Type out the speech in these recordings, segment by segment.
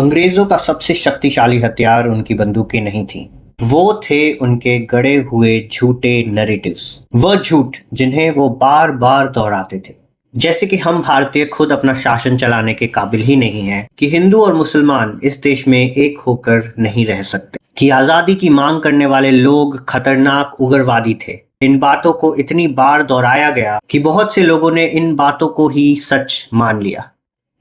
अंग्रेजों का सबसे शक्तिशाली हथियार उनकी बंदूकें नहीं थीं। वो थे उनके गढ़े हुए झूठे नैरेटिव्स, वह झूठ जिन्हें वो बार बार दोहराते थे। जैसे कि हम भारतीय खुद अपना शासन चलाने के काबिल ही नहीं हैं, कि हिंदू और मुसलमान इस देश में एक होकर नहीं रह सकते, कि आज़ादी की मांग करने वाले लोग खतरनाक उग्रवादी थे। इन बातों को इतनी बार दोहराया गया कि बहुत से लोगों ने इन बातों को ही सच मान लिया।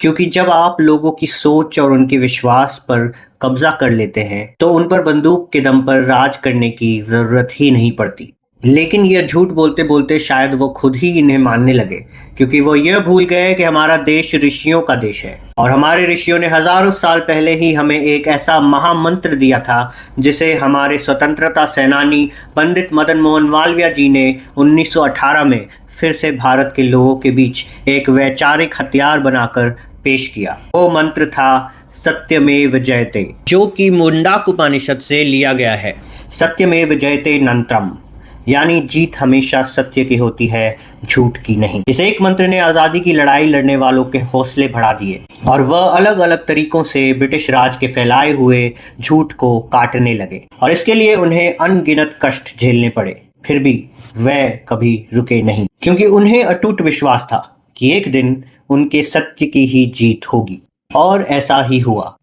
क्योंकि जब आप लोगों की सोच और उनके विश्वास पर कब्जा कर लेते हैं तो उन पर बंदूक के दम पर राज करने की जरूरत ही नहीं पड़ती। लेकिन यह झूठ बोलते बोलते शायद वो खुद ही इन्हें मानने लगे, क्योंकि वो यह भूल गए कि हमारा देश ऋषियों का देश है और हमारे ऋषियों ने हजारों साल पहले ही हमें एक ऐसा महामंत्र दिया था जिसे हमारे स्वतंत्रता सेनानी पंडित मदन मोहन मालवीय जी ने 1918 में फिर से भारत के लोगों के बीच एक वैचारिक हथियार बनाकर पेश किया। वो मंत्र था सत्यमेव जयते, जो कि मुंडाक उपनिषद से लिया गया है। सत्यमेव जयते नंत्रम, यानी जीत हमेशा सत्य की होती है, झूठ की नहीं। इस एक मंत्र ने आज़ादी की लड़ाई लड़ने वालों के हौसले बढ़ा दिए और वह अलग अलग तरीकों से ब्रिटिश राज के फैलाए हुए झूठ को काटने लगे और इसके लिए उन्हें अनगिनत कष्ट झेलने पड़े। फिर भी वह कभी रुके नहीं, क्योंकि उन्हें अटूट विश्वास था कि एक दिन उनके सत्य की ही जीत होगी। और ऐसा ही हुआ।